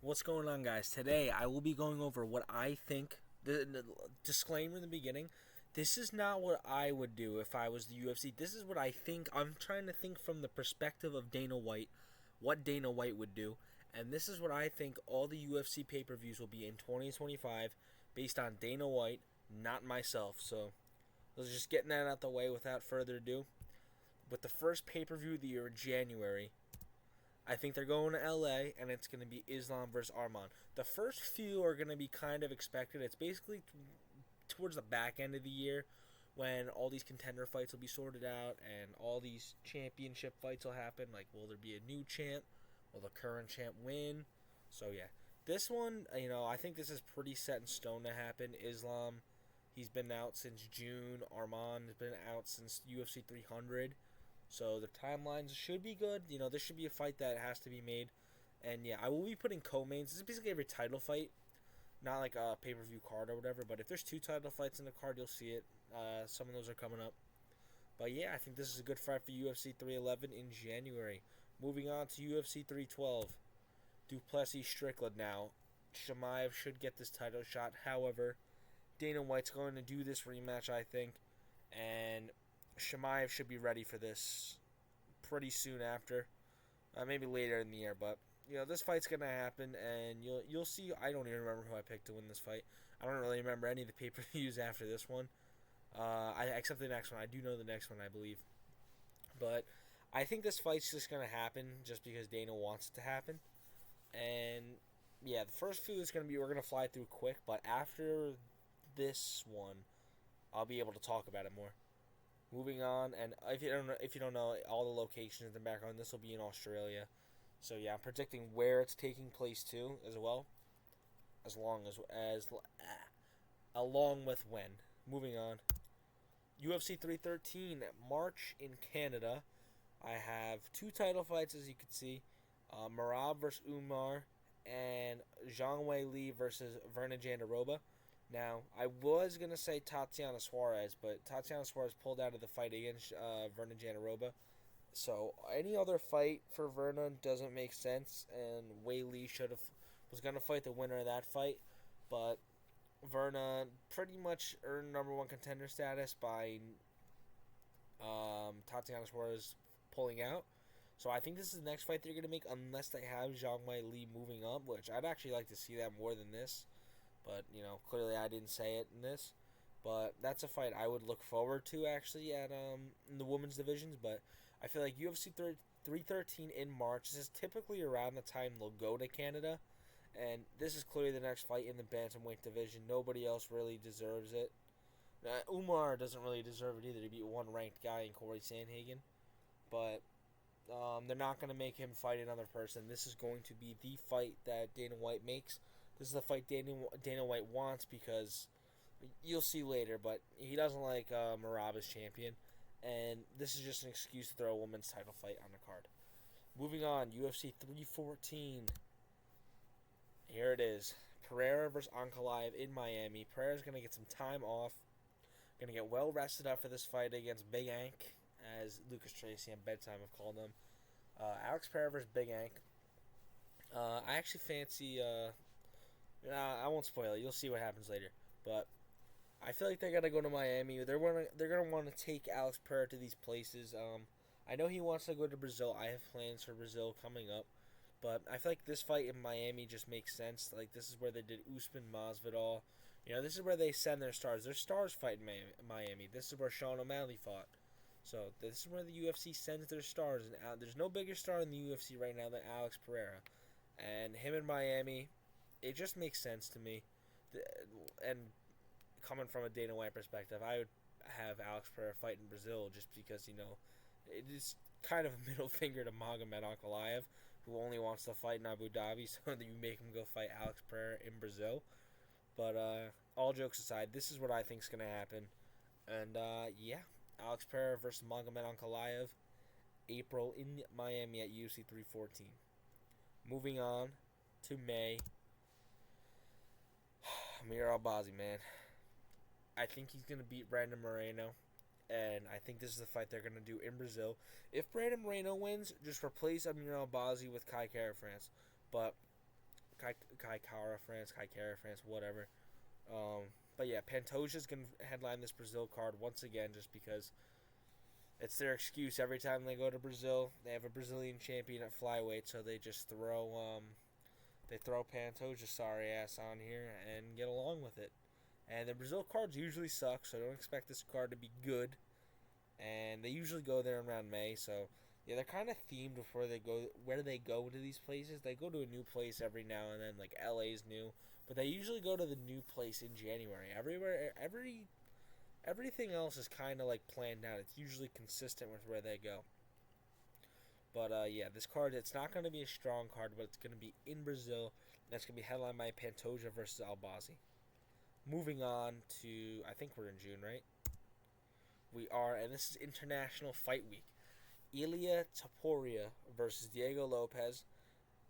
What's going on, guys? Today I will be going over what I think. The disclaimer in the beginning: this is not what I would do if I was the UFC. This is what I think. I'm trying to think from the perspective of Dana White, what Dana White would do, and this is what I think all the UFC pay-per-views will be in 2025, based on Dana White, not myself. So let's just getting that out the way without further ado. With the first pay-per-view of the year, January, I think they're going to LA, and it's going to be Islam versus Arman. The first few are going to be kind of expected. It's basically towards the back end of the year when all these contender fights will be sorted out and all these championship fights will happen. Like, will there be a new champ? Will the current champ win? So, yeah. This one, I think this is pretty set in stone to happen. Islam, he's been out since June. Arman has been out since UFC 300. So the timelines should be good. This should be a fight that has to be made. And yeah, I will be putting co-mains. This is basically every title fight, not like a pay-per-view card or whatever. But if there's two title fights in the card, you'll see it. Some of those are coming up. But yeah, I think this is a good fight for UFC 311 in January. Moving on to UFC 312. Duplessis Strickland now. Chimaev should get this title shot. However, Dana White's going to do this rematch, I think. And Chimaev should be ready for this pretty soon after, maybe later in the year. But this fight's gonna happen, and you'll see. I don't even remember who I picked to win this fight. I don't really remember any of the pay-per-views after this one. Except the next one. I do know the next one, I believe. But I think this fight's just gonna happen just because Dana wants it to happen. And yeah, the first few is gonna be we're gonna fly through quick, but after this one, I'll be able to talk about it more. Moving on, and if you don't know all the locations in the background, this will be in Australia. So yeah, I'm predicting where it's taking place too, as well, as along with when. Moving on, UFC 313 March in Canada. I have two title fights, as you can see, Marab versus Umar, and Zhang Wei Li versus Verna Jandiroba. Now, I was going to say Tatiana Suarez, but Tatiana Suarez pulled out of the fight against Verna Jandiroba. So, any other fight for Verna doesn't make sense, and Wei Li was going to fight the winner of that fight, but Verna pretty much earned number one contender status by Tatiana Suarez pulling out. So I think this is the next fight they're going to make unless they have Zhang Wei Li moving up, which I'd actually like to see that more than this. But, clearly I didn't say it in this. But that's a fight I would look forward to, actually, at in the women's divisions. But I feel like UFC 313 in March, this is typically around the time they'll go to Canada. And this is clearly the next fight in the bantamweight division. Nobody else really deserves it. Umar doesn't really deserve it either. To beat one ranked guy in Corey Sandhagen. But they're not going to make him fight another person. This is going to be the fight that Dana White makes. This is the fight Dana White wants because you'll see later, but he doesn't like Marab as champion, and this is just an excuse to throw a women's title fight on the card. Moving on, UFC 314. Here it is. Pereira versus Ankalaev in Miami. Pereira's going to get some time off. Going to get well rested up for this fight against Big Ank, as Lucas Tracy and Bedtime have called him. Alex Pereira versus Big Ank. I actually fancy... I won't spoil it. You'll see what happens later. But I feel like they're gonna go to Miami. They're gonna want to take Alex Pereira to these places. I know he wants to go to Brazil. I have plans for Brazil coming up, but I feel like this fight in Miami just makes sense. Like, this is where they did Usman Masvidal. This is where they send their stars. Their stars fight in Miami. This is where Sean O'Malley fought. So this is where the UFC sends their stars. And there's no bigger star in the UFC right now than Alex Pereira, and him in Miami. It just makes sense to me. And coming from a Dana White perspective, I would have Alex Pereira fight in Brazil just because, it is kind of a middle finger to Magomed Ankalaev, who only wants to fight in Abu Dhabi, so that you make him go fight Alex Pereira in Brazil. But all jokes aside, this is what I think is going to happen. And yeah, Alex Pereira versus Magomed Ankalaev, April in Miami at UFC 314. Moving on to May. Amir Albazi, man. I think he's going to beat Brandon Moreno. And I think this is the fight they're going to do in Brazil. If Brandon Moreno wins, just replace Amir Albazi with Kai Kara France. But Kai Kara France, whatever. But yeah, Pantoja's going to headline this Brazil card once again just because it's their excuse every time they go to Brazil. They have a Brazilian champion at flyweight, so they just throw Pantoja's sorry ass on here and get along with it. And the Brazil cards usually suck, so don't expect this card to be good. And they usually go there around May, so yeah, they're kind of themed before they go. Where they go to these places, they go to a new place every now and then. Like LA's new, but they usually go to the new place in January. Everything else is kind of like planned out. It's usually consistent with where they go. But yeah, this card, it's not going to be a strong card, but it's going to be in Brazil. And it's going to be headlined by Pantoja versus Albazi. Moving on to, I think we're in June, right? We are, and this is International Fight Week. Ilia Topuria versus Diego Lopez.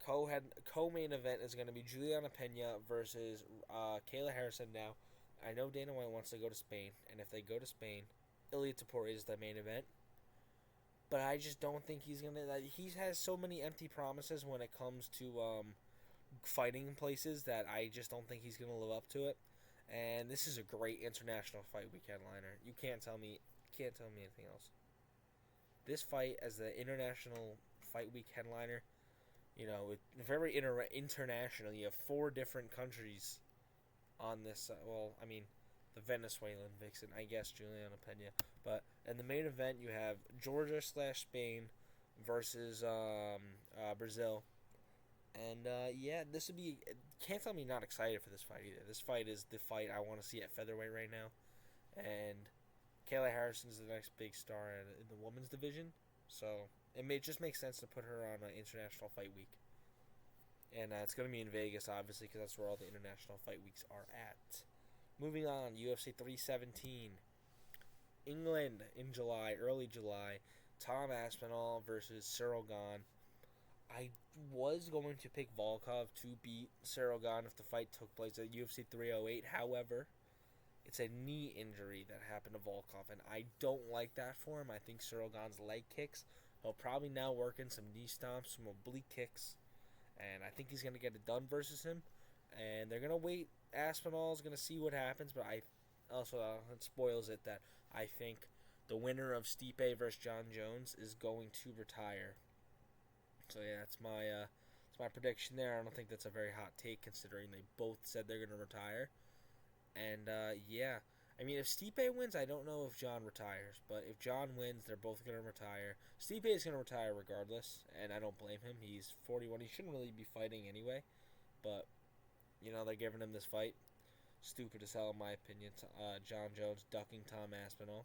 Co-main event is going to be Juliana Pena versus Kayla Harrison. Now, I know Dana White wants to go to Spain, and if they go to Spain, Ilia Topuria is the main event. But I just don't think he's going to... He has so many empty promises when it comes to fighting places that I just don't think he's going to live up to it. And this is a great International Fight Week headliner. You can't tell me anything else. This fight as the International Fight Week headliner, you know, very international. You have 4 different countries on this. Well, I mean, the Venezuelan vixen, I guess, Juliana Pena. But in the main event, you have Georgia/Spain versus Brazil. And yeah, this would be. Can't tell me not excited for this fight either. This fight is the fight I want to see at featherweight right now, and Kayla Harrison is the next big star in the women's division. So it just makes sense to put her on an International Fight Week, and it's going to be in Vegas, obviously, because that's where all the International Fight Weeks are at. Moving on, UFC 317, England in July, early July. Tom Aspinall versus Cyril Gane. I was going to pick Volkov to beat Cyril Gane if the fight took place at UFC 308. However, it's a knee injury that happened to Volkov, and I don't like that for him. I think Cyril Gane's leg kicks. He'll probably now work in some knee stomps, some oblique kicks, and I think he's going to get it done versus him. And they're going to wait. Aspinall's going to see what happens, but I also, it spoils it that I think the winner of Stipe versus John Jones is going to retire. So yeah, it's my prediction there. I don't think that's a very hot take considering they both said they're going to retire. And yeah, I mean, if Stipe wins, I don't know if John retires. But if John wins, they're both going to retire. Stipe is going to retire regardless, and I don't blame him. He's 41. He shouldn't really be fighting anyway. But, you know, they're giving him this fight. Stupid as hell, in my opinion. John Jones ducking Tom Aspinall.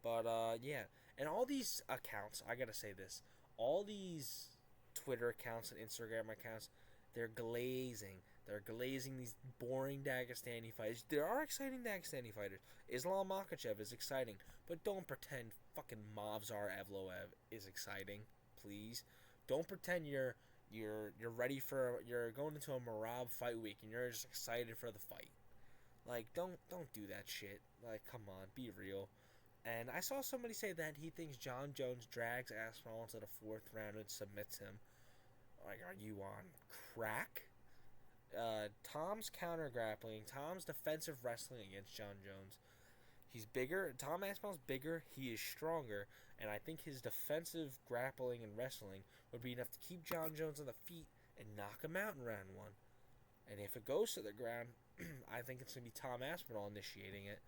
But, yeah. And all these accounts, I got to say this. All these Twitter accounts and Instagram accounts, they're glazing. They're glazing these boring Dagestani fights. There are exciting Dagestani fighters. Islam Makhachev is exciting, but don't pretend fucking Movsar Evloev is exciting, please. Don't pretend you're ready for you're going into a Marab fight week and you're just excited for the fight. Like don't do that shit. Like come on, be real. And I saw somebody say that he thinks John Jones drags Aspinall into the 4th round and submits him. Like, are you on crack? Tom's counter-grappling, Tom's defensive wrestling against John Jones. He's bigger. Tom Aspinall's bigger. He is stronger. And I think his defensive grappling and wrestling would be enough to keep John Jones on the feet and knock him out in round 1. And if it goes to the ground, I think it's going to be Tom Aspinall initiating it.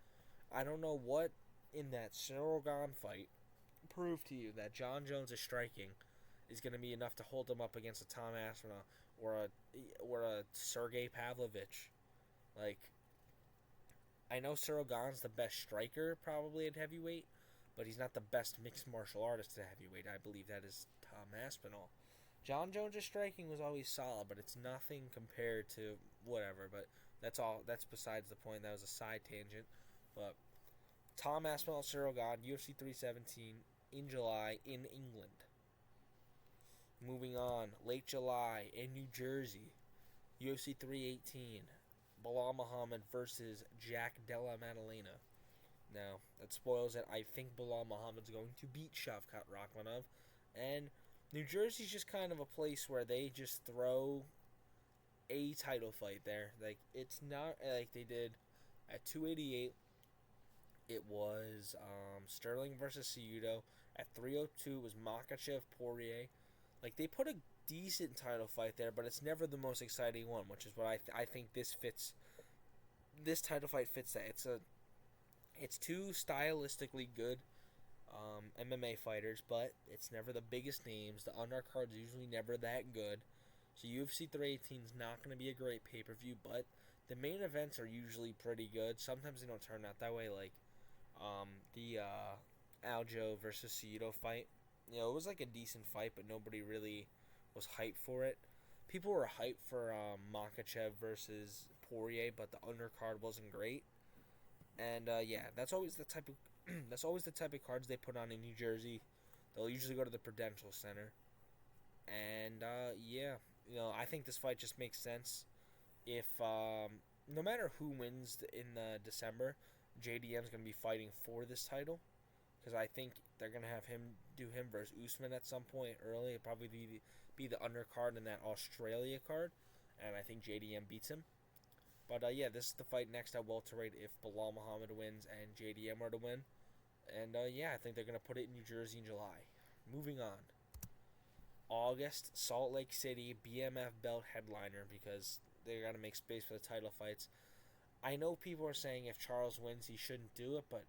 I don't know what in that Cyril Gane fight prove to you that John Jones' striking is going to be enough to hold him up against a Tom Aspinall or a Sergey Pavlovich. Like, I know Cyril Gane's the best striker probably at heavyweight, but he's not the best mixed martial artist at heavyweight. I believe that is Tom Aspinall. John Jones' striking was always solid, but it's nothing compared to whatever. But that's all. That's besides the point. That was a side tangent. But Tom Aspinall, Cyril Gane, UFC 317 in July in England. Moving on, late July in New Jersey, UFC 318, Bilal Muhammad versus Jack Della Maddalena. Now, that spoils it. I think Bilal Muhammad's going to beat Shavkat Rakhmonov, and New Jersey's just kind of a place where they just throw a title fight there. Like, it's not like they did at 288. It was Sterling versus Cejudo. At 302, it was Makachev Poirier. Like, they put a decent title fight there, but it's never the most exciting one, which is what I think this fits. This title fight fits that. It's two stylistically good MMA fighters, but it's never the biggest names. The undercard's usually never that good. So UFC 318 is not going to be a great pay-per-view, but the main events are usually pretty good. Sometimes they don't turn out that way, like the Aljo versus Cejudo fight. You know, it was like a decent fight, but nobody really was hyped for it. People were hyped for Makachev versus Poirier, but the undercard wasn't great. And yeah, that's always the type of that's always the type of cards they put on in New Jersey. They'll usually go to the Prudential Center. And yeah, you know, I think this fight just makes sense. If no matter who wins in December, JDM's gonna be fighting for this title, because I think they're gonna have him versus Usman at some point early. It'll probably be the undercard in that Australia card, and I think JDM beats him. But yeah, this is the fight next at welterweight if Bilal Muhammad wins and JDM are to win. And yeah, I think they're gonna put it in New Jersey in July. Moving on. August, Salt Lake City, BMF belt headliner, because they got to make space for the title fights. I know people are saying if Charles wins, he shouldn't do it, but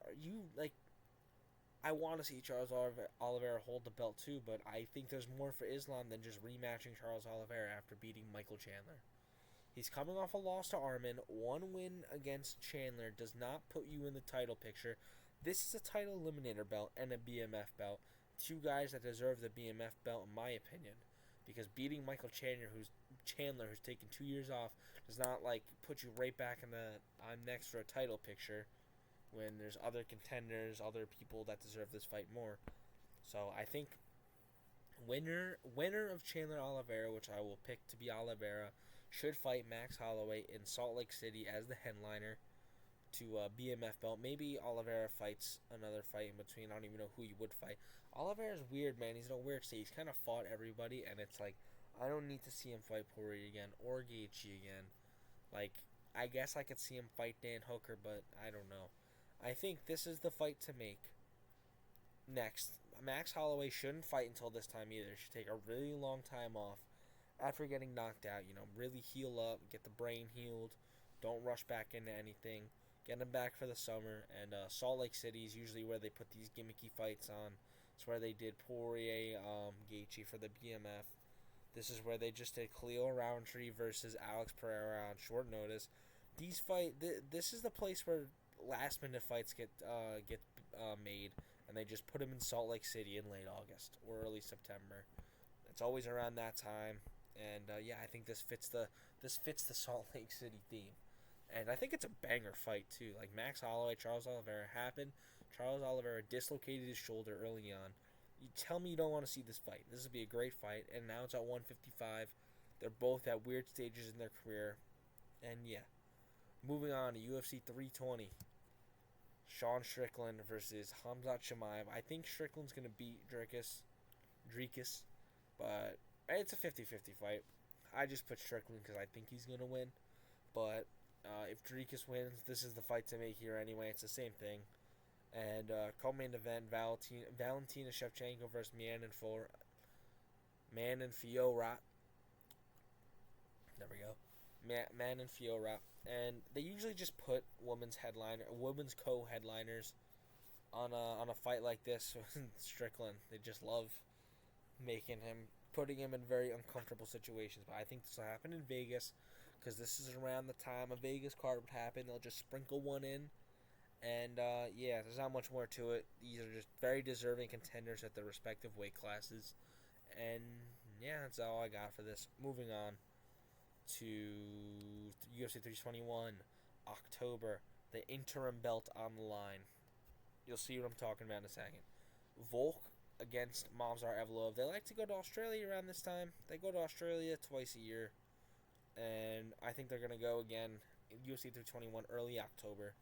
are you like? I want to see Charles Oliveira hold the belt too, but I think there's more for Islam than just rematching Charles Oliveira after beating Michael Chandler. He's coming off a loss to Arman. One win against Chandler does not put you in the title picture. This is a title eliminator belt and a BMF belt. Two guys that deserve the BMF belt, in my opinion, because beating Michael Chandler, who's taken 2 years off, does not like put you right back in the I'm next for a title picture, when there's other contenders, other people that deserve this fight more. So I think winner of Chandler Oliveira, which I will pick to be Oliveira, should fight Max Holloway in Salt Lake City as the headliner to BMF belt. Maybe Oliveira fights another fight in between. I don't even know who he would fight. Oliveira's weird, man. He's in a weird state. He's kind of fought everybody, and it's like, I don't need to see him fight Poirier again or Gaethje again. Like, I guess I could see him fight Dan Hooker, but I don't know. I think this is the fight to make. Next, Max Holloway shouldn't fight until this time either. Should take a really long time off after getting knocked out. You know, really heal up, get the brain healed. Don't rush back into anything. Get him back for the summer. And Salt Lake City is usually where they put these gimmicky fights on. It's where they did Poirier, Gaethje for the BMF. This is where they just did Khalil Roundtree versus Alex Pereira on short notice. This is the place where last minute fights get made, and they just put them in Salt Lake City in late August or early September. It's always around that time, and yeah, I think this fits the Salt Lake City theme, and I think it's a banger fight too. Like Max Holloway, Charles Oliveira happened. Charles Oliveira dislocated his shoulder early on. You tell me you don't want to see this fight. This would be a great fight, and now it's at 155. They're both at weird stages in their career, and yeah. Moving on to UFC 320. Sean Strickland versus Khamzat Chimaev. I think Strickland's going to beat Dricus, but it's a 50-50 fight. I just put Strickland because I think he's going to win. But if Dricus wins, this is the fight to make here anyway. It's the same thing. And co-main event, Valentina Shevchenko versus Manon Fiorot. There we go. Manon Fiorot. And they usually just put women's co-headliners on a fight like this. Strickland, they just love putting him in very uncomfortable situations. But I think this will happen in Vegas, because this is around the time a Vegas card would happen. They'll just sprinkle one in, and yeah, there's not much more to it. These are just very deserving contenders at their respective weight classes, and yeah, that's all I got for this. Moving on to UFC 321, October, the interim belt on the line. You'll see what I'm talking about in a second. Volk against Movsar Evloev. They like to go to Australia around this time. They go to Australia twice a year, and I think they're going to go again in UFC 321 early October,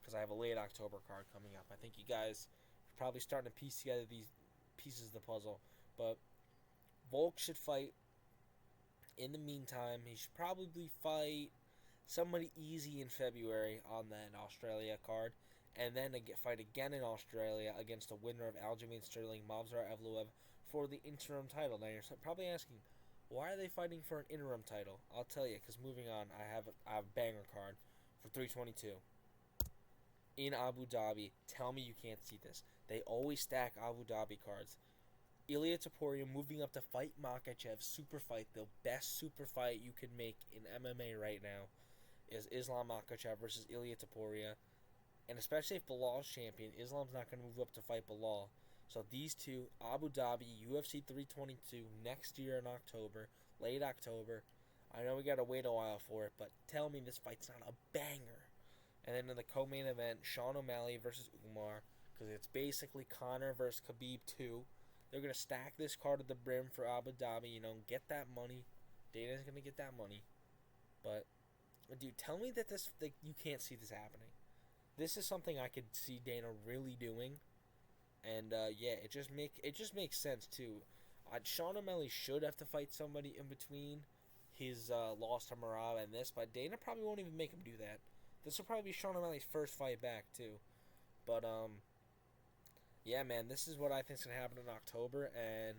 because I have a late October card coming up. I think you guys are probably starting to piece together these pieces of the puzzle, but Volk should fight In the meantime, he should probably fight somebody easy in February on that Australia card, and then fight again in Australia against the winner of Aljamain Sterling Movsar Evloev for the interim title. Now you're probably asking, why are they fighting for an interim title? I'll tell you, because moving on, I have a banger card for 322 in Abu Dhabi. Tell me you can't see this. They always stack Abu Dhabi cards. Ilia Topuria moving up to fight Makhachev. Super fight, the best super fight you could make in MMA right now is Islam Makhachev versus Ilia Topuria. And especially if Bilal's champion, Islam's not going to move up to fight Bilal. So these two, Abu Dhabi, UFC 322, next year in October, late October. I know we got to wait a while for it, but tell me this fight's not a banger. And then in the co-main event, Sean O'Malley versus Umar, because it's basically Conor versus Khabib 2. They're going to stack this card at the brim for Abu Dhabi, get that money. Dana's going to get that money. But, dude, tell me that you can't see this happening. This is something I could see Dana really doing. And, yeah, it just makes sense, too. Sean O'Malley should have to fight somebody in between his loss to Merab and this, but Dana probably won't even make him do that. This will probably be Sean O'Malley's first fight back, too. But, yeah, man, this is what I think is going to happen in October, and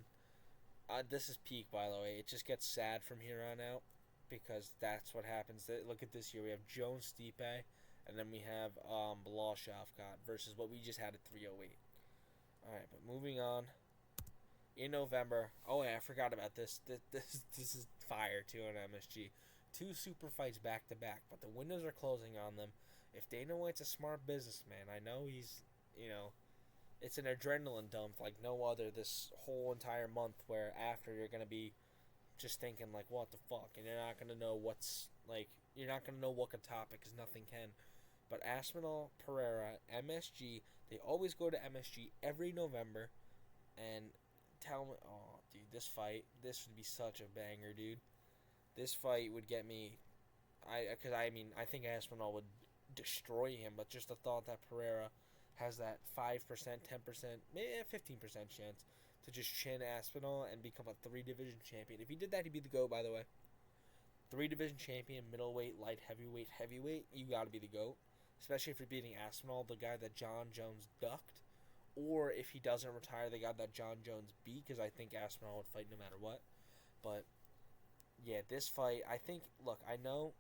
this is peak, by the way. It just gets sad from here on out, because that's what happens. Look at this year. We have Jones Stipe, and then we have Bilal Shafkat versus what we just had at 308. All right, but moving on. In November, oh yeah, I forgot about this. This is fire too on MSG. 2 super fights back to back, but the windows are closing on them. If Dana White's a smart businessman, I know he's, it's an adrenaline dump like no other this whole entire month. Where after you're gonna be just thinking like, what the fuck, and you're not gonna know you're not gonna know what can top it because nothing can. But Aspinall, Pereira, MSG, they always go to MSG every November, and tell me, oh, dude, this would be such a banger, dude. This fight would get me, I think Aspinall would destroy him, but just the thought that Pereira has that 5%, 10%, maybe 15% chance to just chin Aspinall and become a 3-division champion. If he did that, he'd be the GOAT, by the way. 3-division champion, middleweight, light heavyweight, heavyweight, you gotta be the GOAT. Especially if you're beating Aspinall, the guy that John Jones ducked. Or if he doesn't retire, the guy that John Jones beat, because I think Aspinall would fight no matter what. But, yeah, this fight, I think, look, I know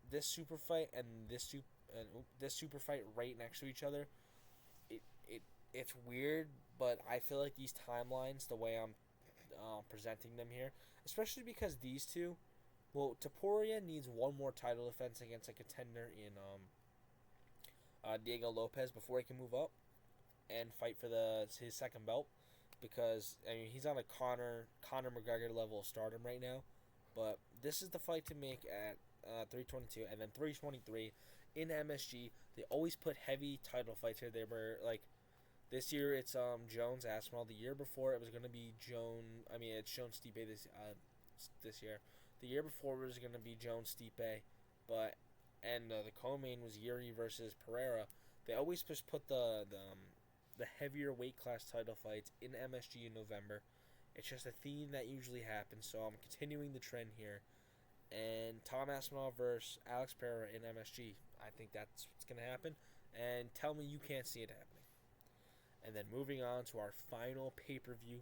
this super fight and this super fight right next to each other, it's weird, but I feel like these timelines, the way I'm presenting them here, especially because these two, well, Topuria needs one more title defense against a contender in Diego Lopez before he can move up and fight for his second belt, because he's on a Conor McGregor level of stardom right now. But this is the fight to make at 322, and then 323 in MSG. They always put heavy title fights here. They were like, this year it's Jones Aspinall. The year before it was gonna be it's Jones Stipe this year. The year before it was gonna be Jones Stipe, but the co-main was Yuri versus Pereira. They always just put the heavier weight class title fights in MSG in November. It's just a theme that usually happens, so I'm continuing the trend here. And Tom Aspinall versus Alex Pereira in MSG. I think that's what's going to happen. And tell me you can't see it happening. And then moving on to our final pay-per-view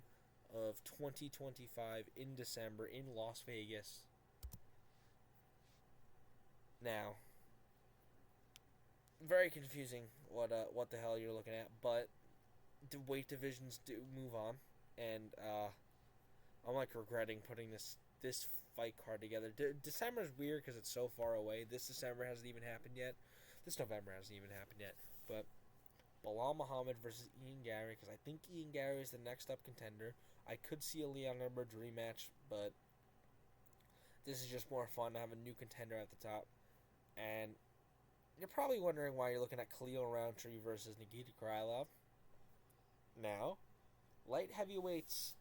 of 2025 in December in Las Vegas. Now, very confusing what the hell you're looking at, but the weight divisions do move on, and I'm like regretting putting this fight card together. December's weird because it's so far away. This December hasn't even happened yet. This November hasn't even happened yet. But Bilal Muhammad versus Ian Gary, because I think Ian Gary is the next up contender. I could see a Leon Edwards rematch, but this is just more fun to have a new contender at the top. And you're probably wondering why you're looking at Khalil Roundtree versus Nikita Krylov. Now, light heavyweights,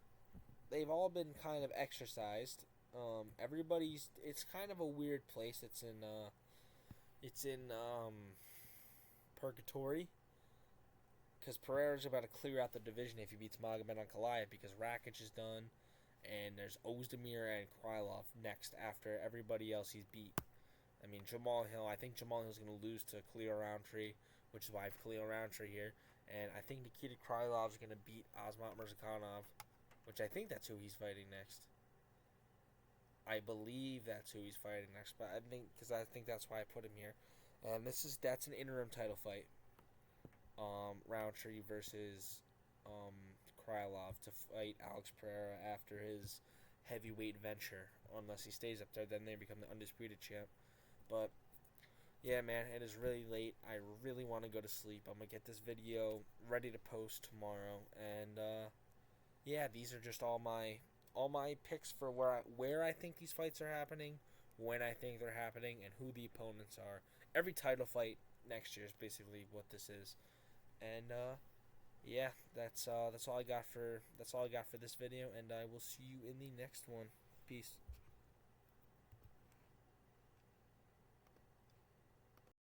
they've all been kind of exercised. It's kind of a weird place. It's in purgatory, because Pereira's about to clear out the division if he beats Magomed Ankalaev, because Rakic is done, and there's Ozdemir and Krylov next after everybody else he's beat. I mean, I think Jamal Hill's going to lose to Khalil Roundtree, which is why I have Khalil Roundtree here. And I think Nikita Krylov's going to beat Asmat Mirzakhanov, which I think that's who he's fighting next. I believe that's who he's fighting next, but I think that's why I put him here. And that's an interim title fight. Roundtree versus Krylov to fight Alex Pereira after his heavyweight venture. Unless he stays up there, then they become the undisputed champ. But yeah, man, it is really late. I really want to go to sleep. I'm gonna get this video ready to post tomorrow, and yeah, these are just all my picks for where I think these fights are happening, when I think they're happening, and who the opponents are. Every title fight next year is basically what this is, and yeah, that's all I got for this video, and I will see you in the next one. Peace.